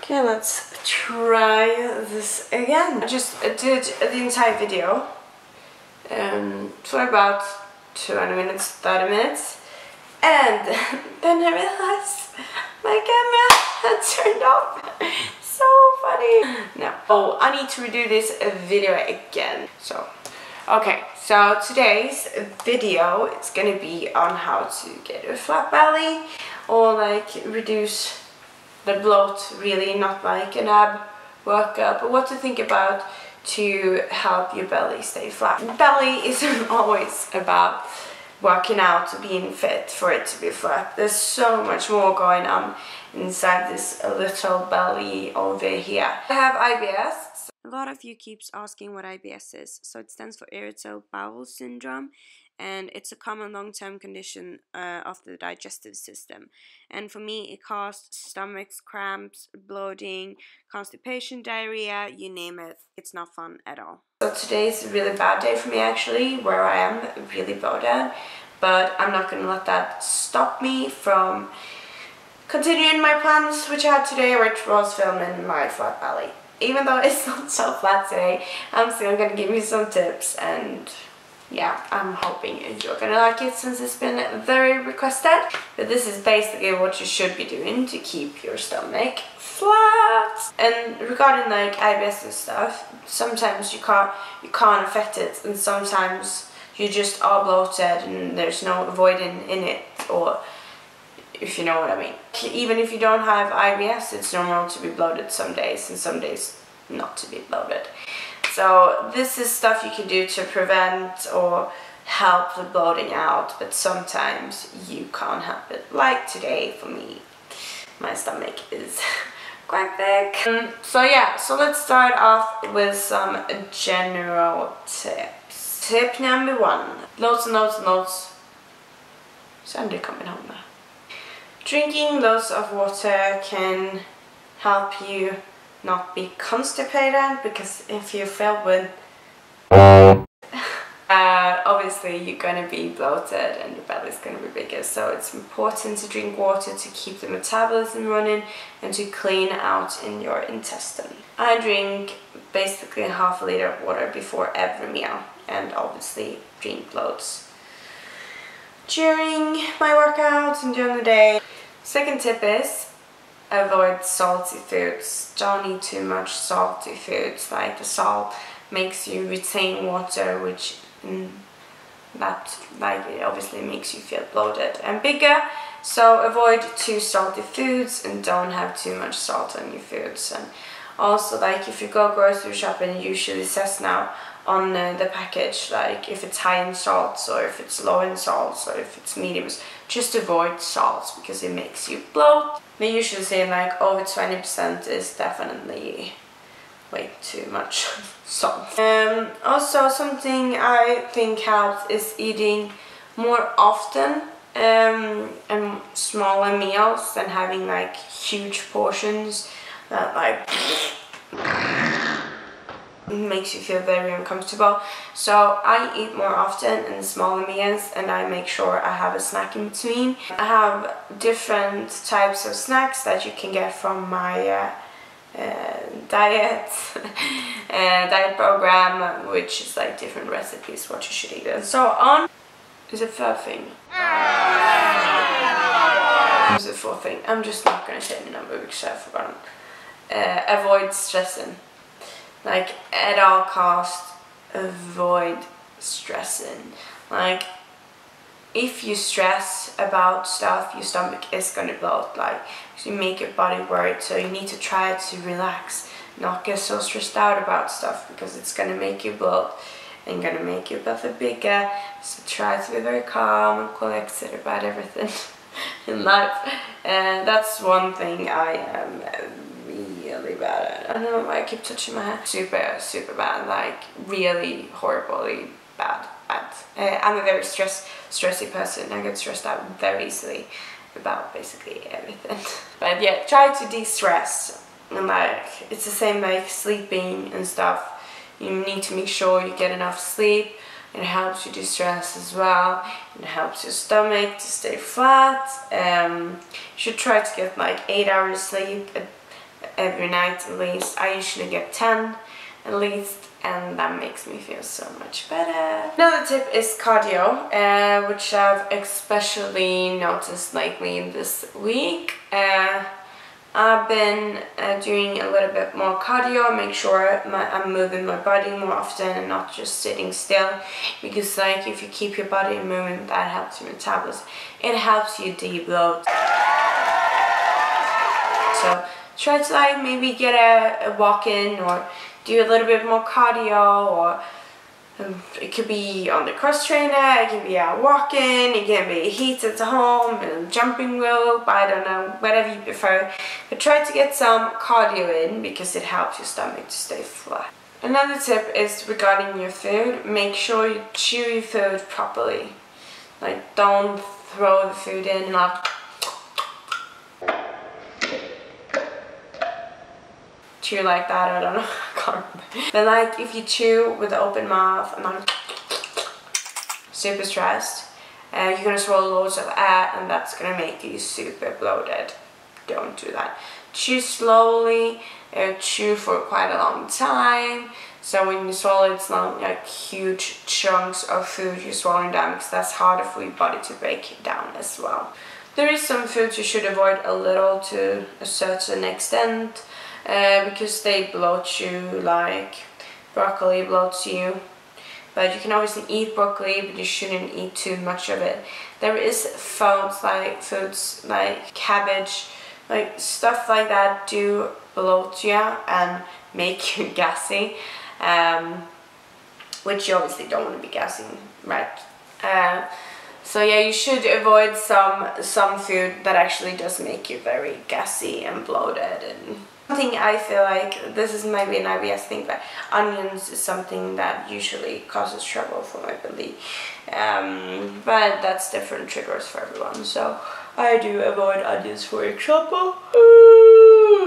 Okay, let's try this again. I just did the entire video for about 20 minutes, 30 minutes, and then I realized my camera had turned off. So funny. No. Oh, I need to redo this video again. So, okay, so today's video is gonna be on how to get a flat belly or like reduce the bloat, really, not like an ab workout, but what to think about to help your belly stay flat. Belly isn't always about working out, being fit for it to be flat. There's so much more going on inside this little belly over here. I have IBS. A lot of you keeps asking what IBS is. So it stands for irritable bowel syndrome, and it's a common long-term condition of the digestive system. And for me, it caused stomach cramps, bloating, constipation, diarrhea, you name it. It's not fun at all. So today is a really bad day for me actually, where I am really bloated, but I'm not gonna let that stop me from continuing my plans, which I had today, which was filming my flat belly. Even though it's not so flat today, I'm still gonna give you some tips, and yeah, I'm hoping you're gonna like it since it's been very requested. But this is basically what you should be doing to keep your stomach flat. And regarding like IBS and stuff, sometimes you can't affect it, and sometimes you just are bloated and there's no avoiding in it, or if you know what I mean. Even if you don't have IBS, it's normal to be bloated some days and some days not to be bloated. So this is stuff you can do to prevent or help the bloating out, but sometimes you can't help it. Like today for me, my stomach is quite big. So yeah, so let's start off with some general tips. Tip number 1, loads and loads and loads. Sunday coming home now. Drinking lots of water can help you not be constipated, because if you're filled with obviously you're gonna be bloated and your belly's gonna be bigger. So it's important to drink water to keep the metabolism running and to clean out in your intestine. I drink basically half a liter of water before every meal, and obviously drink loads during my workouts and during the day. Second tip is avoid salty foods. Don't eat too much salty foods. Like the salt makes you retain water, which that it obviously makes you feel bloated and bigger. So avoid too salty foods and don't have too much salt on your foods. And also, like if you go grocery shopping, it usually says now on the package, like if it's high in salts or if it's low in salts or if it's mediums, just avoid salts because it makes you bloat. They usually say like over 20% is definitely way too much salt. Also, something I think helps is eating more often and smaller meals than having like huge portions that like makes you feel very uncomfortable. So I eat more often in smaller meals, and I make sure I have a snack in between. I have different types of snacks that you can get from my diet program, which is like different recipes what you should eat and so on. Is it third thing? Is it fourth thing? I'm just not gonna say the number because I've forgotten. Avoid stressing. Like at all costs, avoid stressing. Like if you stress about stuff, your stomach is gonna bloat. Like you make your body worried, so you need to try to relax, not get so stressed out about stuff, because it's gonna make you bloat and gonna make your belly bigger. So try to be very calm and collected about everything in life. And that's one thing I am really bad at. I don't know why I keep touching my hair. Super bad, like really horribly bad. I'm a very stressy person. I get stressed out very easily about basically everything. But yeah, try to de-stress. And like it's the same like sleeping and stuff. You need to make sure you get enough sleep. It helps you de-stress as well. It helps your stomach to stay flat. You should try to get like 8 hours sleep every night at least. I usually get 10 at least, and that makes me feel so much better. Another tip is cardio, which I've especially noticed lately this week. I've been doing a little bit more cardio, make sure I'm moving my body more often and not just sitting still, because like if you keep your body moving, that helps your metabolism. It helps you de-bloat. So try to like maybe get a walk in, or do a little bit more cardio, or it could be on the cross trainer, it can be out walking, it can be heated at home, jumping rope, I don't know, whatever you prefer. But try to get some cardio in, because it helps your stomach to stay flat. Another tip is regarding your food. Make sure you chew your food properly. Like, don't throw the food in and not chew like that, I don't know, I can't remember. But like if you chew with an open mouth and not super stressed, you're gonna swallow loads of air, and that's gonna make you super bloated. Don't do that. Chew slowly, chew for quite a long time, so when you swallow it's not like huge chunks of food you're swallowing down, because that's harder for your body to break down as well. There is some foods you should avoid a little to a certain extent, because they bloat you, like broccoli bloats you. But you can obviously eat broccoli, but you shouldn't eat too much of it. There is foods like cabbage, like stuff like that do bloat you and make you gassy, which you obviously don't want to be gassy, right? So yeah, you should avoid some food that actually does make you very gassy and bloated. And something I feel like, this is maybe an IBS thing, but onions is something that usually causes trouble for my belly. But that's different triggers for everyone, so I do avoid onions, for example.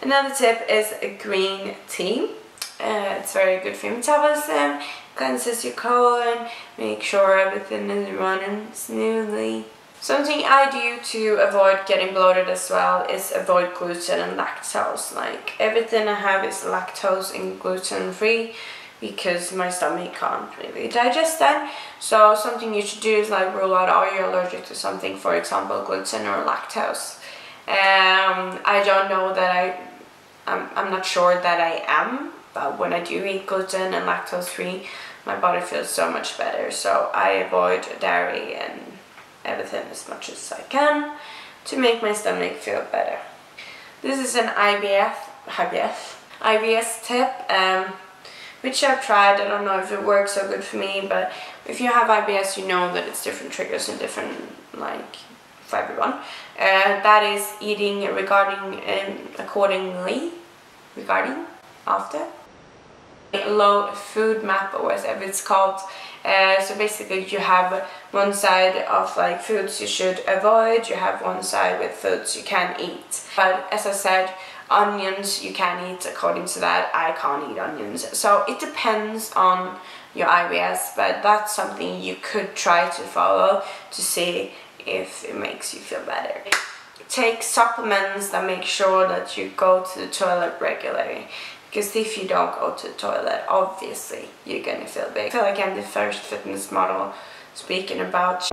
Another tip is green tea. It's very good for your metabolism, cleanses your colon, make sure everything is running smoothly. Something I do to avoid getting bloated as well is avoid gluten and lactose. Like everything I have is lactose and gluten free, because my stomach can't really digest that. So something you should do is like rule out, are you allergic to something, for example gluten or lactose. I don't know that I'm not sure that I am, but when I do eat gluten and lactose free, my body feels so much better. So I avoid dairy and everything as much as I can to make my stomach feel better. This is an IBS tip, which I've tried. I don't know if it works so good for me, but if you have IBS, you know that it's different triggers and different, like, for everyone. That is eating after low food map, or whatever it's called. So basically you have one side of like foods you should avoid, you have one side with foods you can eat. But as I said, onions you can eat according to that. I can't eat onions. So it depends on your IBS, but that's something you could try to follow to see if it makes you feel better. Take supplements that make sure that you go to the toilet regularly. Because if you don't go to the toilet, obviously you're gonna feel big. I feel like I'm the first fitness model speaking about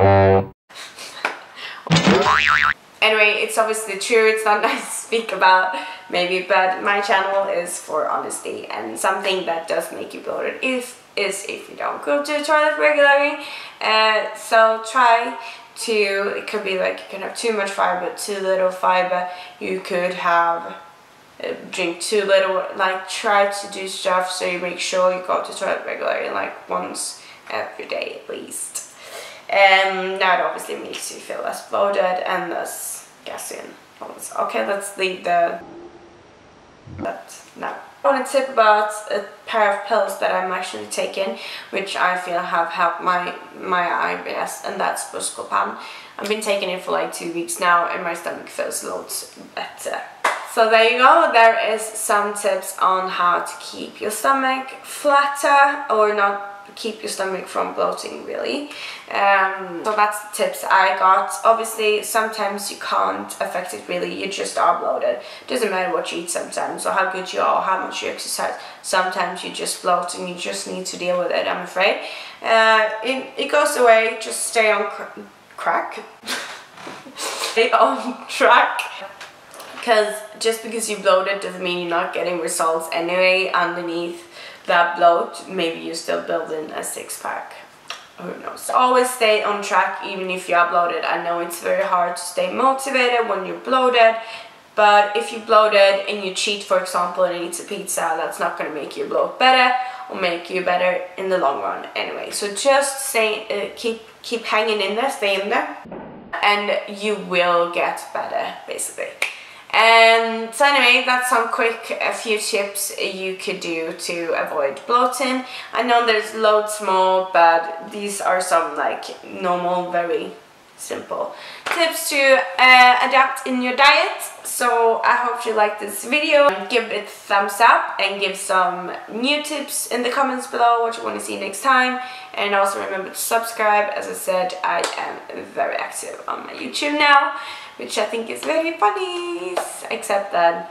Anyway, it's obviously true, it's not nice to speak about maybe, but my channel is for honesty, and something that does make you bloated is if you don't go to the toilet regularly. So try to, it could be like you can have too much fiber, too little fiber, you could have drink too little, like try to do stuff so you make sure you go to the toilet regularly, like once every day at least. That obviously makes you feel less bloated and less gassy. Okay, let's leave that now. I want to tip about a pair of pills that I'm actually taking, which I feel have helped my IBS, and that's Buscopan. I've been taking it for like 2 weeks now, and my stomach feels loads better. So there you go, there is some tips on how to keep your stomach flatter, or not keep your stomach from bloating, really. So that's the tips I got. Obviously sometimes you can't affect it really, you just are bloated. Doesn't matter what you eat sometimes, or how good you are, or how much you exercise. Sometimes you just bloat and you just need to deal with it, I'm afraid. It goes away, just stay on stay on track. Because just because you bloated doesn't mean you're not getting results anyway underneath that bloat. Maybe you're still building a six-pack. Who knows? Always stay on track even if you are bloated. I know it's very hard to stay motivated when you're bloated, but if you bloated and you cheat, for example, and eat a pizza, that's not going to make your bloat better or make you better in the long run anyway. So just keep hanging in there, stay in there, and you will get better, basically. And so anyway, that's some a few tips you could do to avoid bloating. I know there's loads more, but these are some like normal, very simple tips to adapt in your diet. So I hope you like this video. Give it a thumbs up and give some new tips in the comments below what you want to see next time. And also remember to subscribe. As I said, I am very active on my YouTube now, which I think is very funny, except that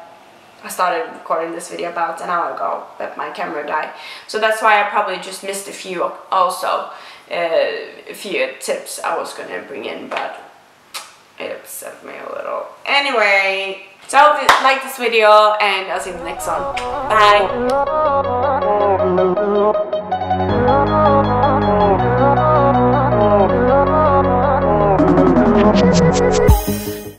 I started recording this video about an hour ago, but my camera died. So that's why I probably just missed a few also, a few tips I was gonna bring in, but it upset me a little. Anyway, so I hope you like this video, and I'll see you in the next one. Bye!